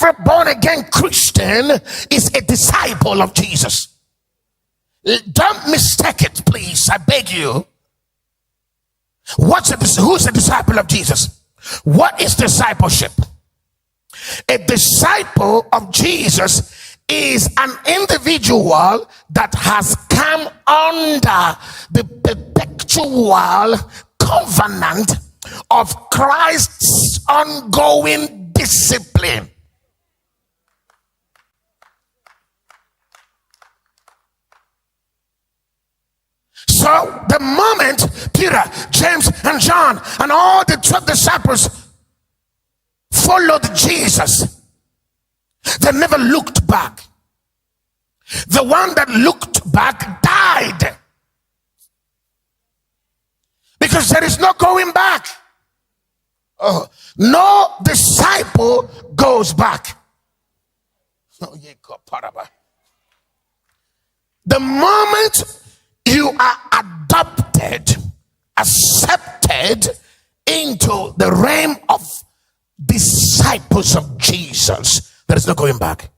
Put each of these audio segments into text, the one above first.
every born-again Christian is a disciple of Jesus. Don't mistake it, please. I beg you. Who's a disciple of Jesus? What is discipleship? A disciple of Jesus is an individual that has come under the perpetual covenant of Christ's ongoing discipline. So the moment Peter, James, and John and all the 12 disciples followed Jesus, they never looked back. The one that looked back died, because there is no going back. No disciple goes back. The moment you are adopted, accepted into the realm of disciples of Jesus, there is no going back.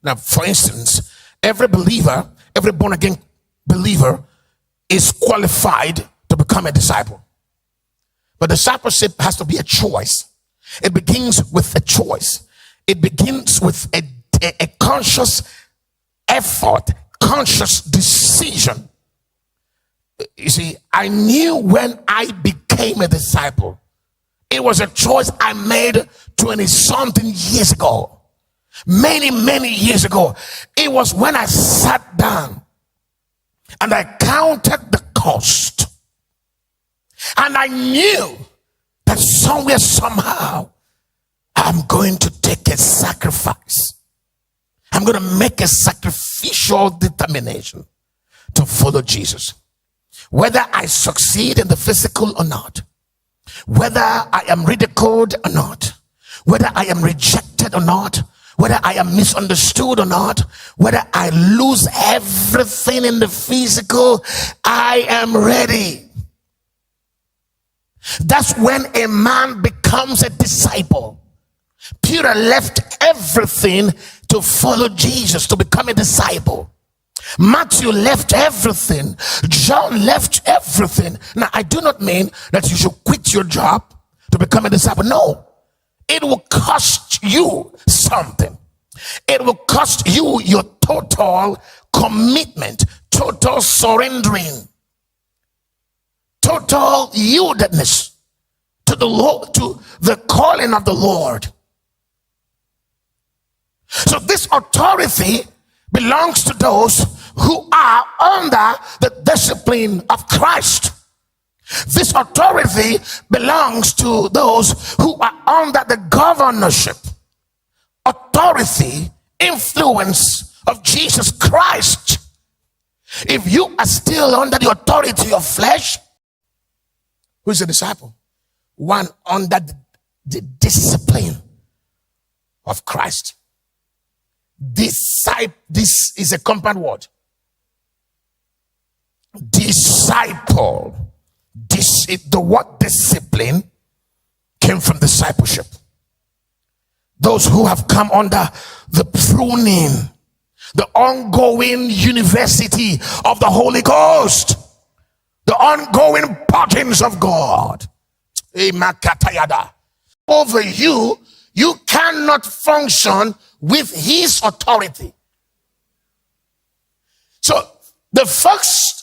Now, for instance, every believer, every born-again believer is qualified to become a disciple. But discipleship has to be a choice. It begins with a choice. It begins with a conscious effort, conscious decision. You see, I knew when I became a disciple, it was a choice I made 20-something years ago. Many years ago. It was when I sat down and I counted the cost. And I knew that somewhere, somehow, I'm going to take a sacrifice. I'm going to make a sacrificial determination to follow Jesus. Whether I succeed in the physical or not, whether I am ridiculed or not, whether I am rejected or not, whether I am misunderstood or not, whether I lose everything in the physical, I am ready. That's when a man becomes a disciple. Peter left everything to follow Jesus, to become a disciple. Matthew left everything. John left everything. Now, I do not mean that you should quit your job to become a disciple. No. It will cost you something. It will cost you your total commitment, total surrendering, total yieldedness to the Lord, to the calling of the Lord. So this authority belongs to those who are under the discipline of Christ. This authority belongs to those who are under the governorship, authority, influence of Jesus Christ. If you are still under the authority of flesh, who is a disciple? One under the discipline of Christ. This is a compound word. Disciple. The word discipline came from discipleship. Those who have come under the pruning, the ongoing university of the Holy Ghost, the ongoing partings of God. Over you, you cannot function with his authority. So the first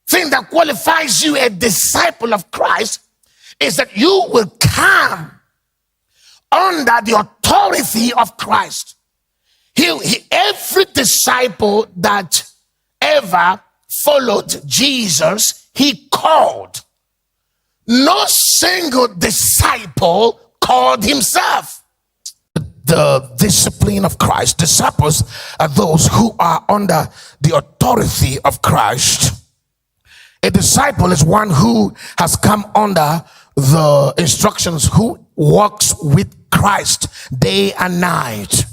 thing that qualifies you a disciple of Christ is that you will come under the authority of Christ. Every disciple that ever followed Jesus, he called. No single disciple called himself. The discipline of Christ. Disciples are those who are under the authority of Christ. A disciple is one who has come under the instructions, who walks with Christ day and night.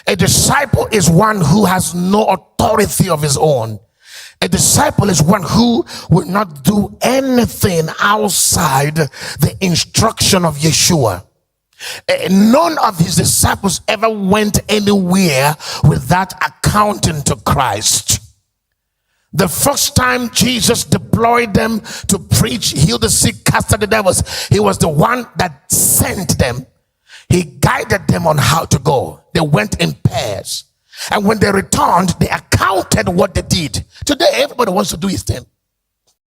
A disciple is one who has no authority of his own. A disciple is one who will not do anything outside the instruction of Yeshua. None of his disciples ever went anywhere without accounting to Christ. The first time Jesus deployed them to preach, heal the sick, cast out the devils, he was the one that sent them. He guided them on how to go. They went in pairs. And when they returned, they accounted what they did. Today, everybody wants to do his thing.